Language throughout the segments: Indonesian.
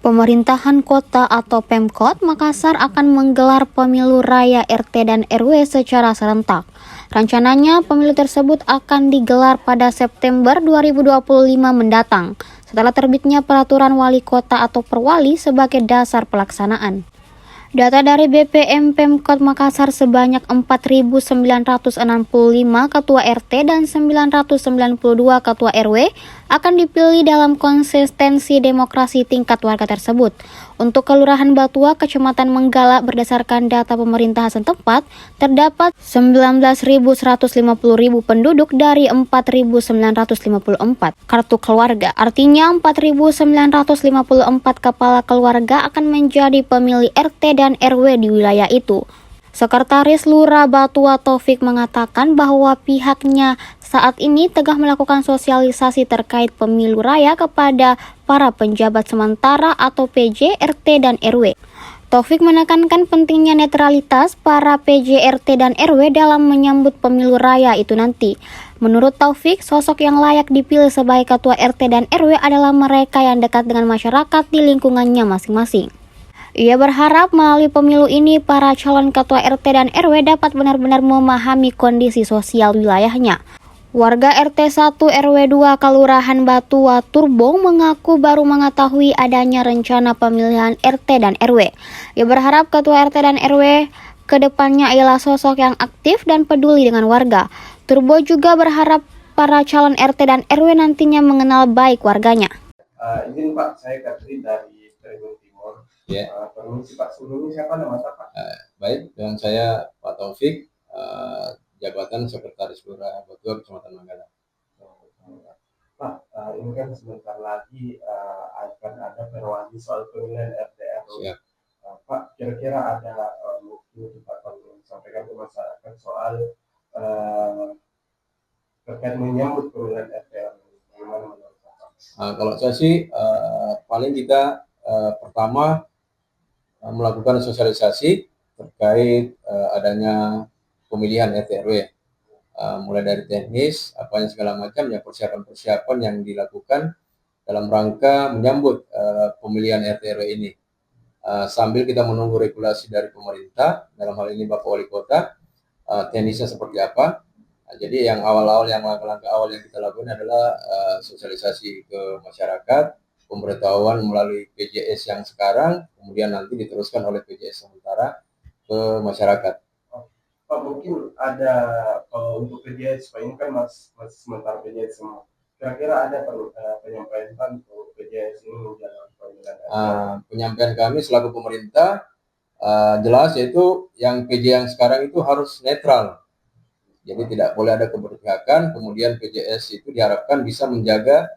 Pemerintahan Kota atau Pemkot Makassar akan menggelar pemilu raya RT dan RW secara serentak. Rencananya pemilu tersebut akan digelar pada September 2025 mendatang, setelah terbitnya peraturan wali kota atau perwali sebagai dasar pelaksanaan. Data dari BPM Pemkot Makassar sebanyak 4.965 ketua RT dan 992 ketua RW akan dipilih dalam konsistensi demokrasi tingkat warga tersebut. Untuk Kelurahan Batua, Kecamatan Menggala, berdasarkan data pemerintah setempat, terdapat 19.150.000 penduduk dari 4.954 kartu keluarga. Artinya 4.954 kepala keluarga akan menjadi pemilih RT dan RW di wilayah itu. Sekretaris Lurah Batua Taufik mengatakan bahwa pihaknya saat ini tengah melakukan sosialisasi terkait pemilu raya kepada para penjabat sementara atau PJ, RT, dan RW. Taufik menekankan pentingnya netralitas para PJ, RT, dan RW dalam menyambut pemilu raya itu nanti. Menurut Taufik, sosok yang layak dipilih sebagai ketua RT dan RW adalah mereka yang dekat dengan masyarakat di lingkungannya masing-masing. Ia berharap melalui pemilu ini para calon ketua RT dan RW dapat benar-benar memahami kondisi sosial wilayahnya. Warga RT 1 RW 2 Kelurahan Batua Turbong mengaku baru mengetahui adanya rencana pemilihan RT dan RW. Ia berharap ketua RT dan RW kedepannya ialah sosok yang aktif dan peduli dengan warga. Turbo juga berharap para calon RT dan RW nantinya mengenal baik warganya. Izin Pak, saya Katri dari Tribun Timur. Ya. Permisi Pak, sebelumnya siapa nama Pak? Baik, dengan saya Pak Taufik, jabatan Sekretaris Lurah Batua Kecamatan Manggala. Pak, ini kan sebentar lagi akan ada perwali soal pemilihan RT RW. Pak, kira-kira ada mungkin Pak Taufik sampaikan ke masyarakat soal terkait menyambut pemilihan RT RW. Bagaimana menurut Pak? Kalau saya sih paling kita pertama melakukan sosialisasi terkait adanya pemilihan RT RW, mulai dari teknis, apanya segala macam ya, persiapan-persiapan yang dilakukan dalam rangka menyambut pemilihan RT RW ini. Sambil kita menunggu regulasi dari pemerintah, dalam hal ini Bapak Wali Kota, teknisnya seperti apa. Jadi yang awal-awal, yang langkah-langkah awal yang kita lakukan adalah sosialisasi ke masyarakat, pemberitahuan melalui PJS yang sekarang, kemudian nanti diteruskan oleh PJS sementara ke masyarakat. Pak, mungkin ada kalau untuk PJS, Pak, ini kan masih sementara PJS semua. Kira-kira ada penyampaian untuk PJS ini menjalankan pemilihan? Penyampaian kami selaku pemerintah jelas, yaitu yang PJ yang sekarang itu harus netral. Jadi tidak boleh ada keberpihakan. Kemudian PJS itu diharapkan bisa menjaga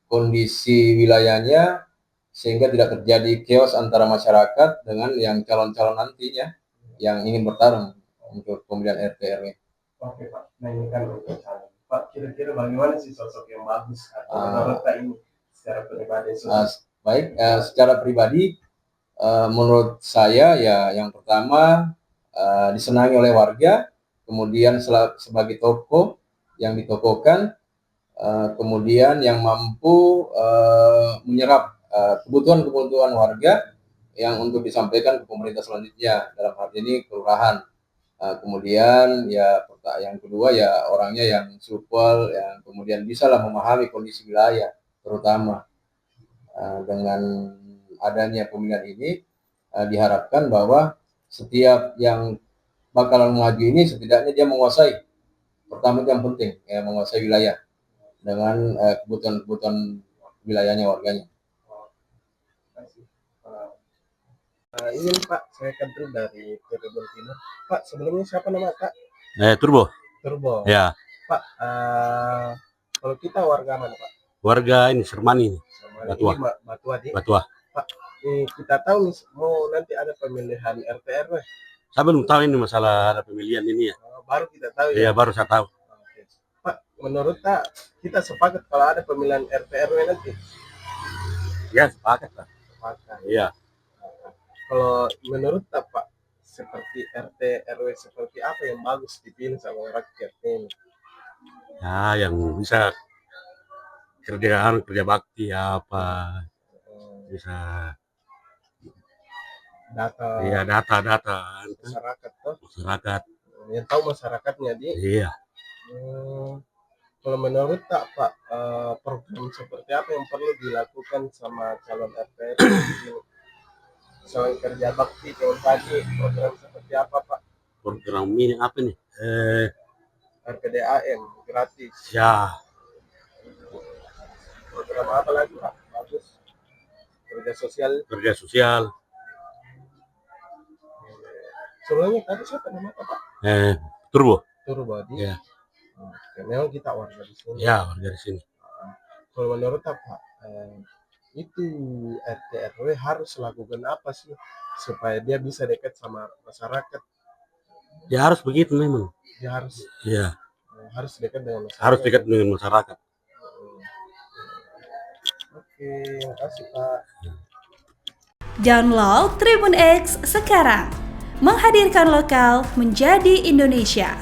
kondisi wilayahnya sehingga tidak terjadi chaos antara masyarakat dengan yang calon-calon nantinya yang ingin bertarung untuk pemilihan RT RW. Oke Pak, nah ini kan untuk calon. Pak, kira-kira bagaimana sih sosok yang bagus atau menurut Pak ini secara pribadi? Baik, secara pribadi menurut saya ya yang pertama disenangi oleh warga, kemudian sebagai tokoh yang ditokohkan, kemudian yang mampu menyerap kebutuhan-kebutuhan warga yang untuk disampaikan ke pemerintah selanjutnya, dalam hal ini kelurahan. Kemudian ya yang kedua ya orangnya yang supel, yang kemudian bisalah memahami kondisi wilayah, terutama dengan adanya pemilihan ini diharapkan bahwa setiap yang bakalan maju ini setidaknya dia menguasai, pertama itu yang penting ya, menguasai wilayah dengan kebutuhan-kebutuhan wilayahnya, warganya. Ini Pak, saya Kadri dari Tribun Timur. Pak, sebelumnya siapa nama Kak? Turbo. Turbo. Ya. Pak, kalau kita warga mana Pak? Warga ini Sermani. Batua. Ini Batua di. Batua. Pak, kita tahu mau nanti ada pemilihan RT RW. Saya belum tahu ini masalah ada pemilihan ini ya. Baru kita tahu ya. Iya, baru saya tahu. Oke. Pak, menurut Pak, kita sepakat kalau ada pemilihan RT RW nanti? Ya, sepakat Pak. Sepakat. Iya. Kalau menurut Pak, seperti RT RW seperti apa yang bagus dipilih sama rakyat ini? Ya, yang bisa kerja bakti apa. bisa Data ya data masyarakat tuh, masyarakat. yang tahu masyarakatnya di. Iya. Kalau menurut Pak, program seperti apa yang perlu dilakukan sama calon RT selain kerja bakti yang tadi, program seperti apa Pak? Program ini apa nih? RPDAM gratis. Ya, Program apa lagi Pak? Bagus. Kerja sosial. kerja sosial. Sebelumnya tadi siapa nama Pak? Turbo. Turbodi. Ya. Oke, memang kita warga di sini. Ya, warga di sini. Kalau menurut apa? Itu RT RW harus lakukan apa sih supaya dia bisa dekat sama masyarakat? Ya harus begitu memang. Dia harus Ya, dekat dengan masyarakat. harus dekat dengan masyarakat. Oke, makasih Pak. Download Tribun X sekarang, menghadirkan lokal menjadi Indonesia.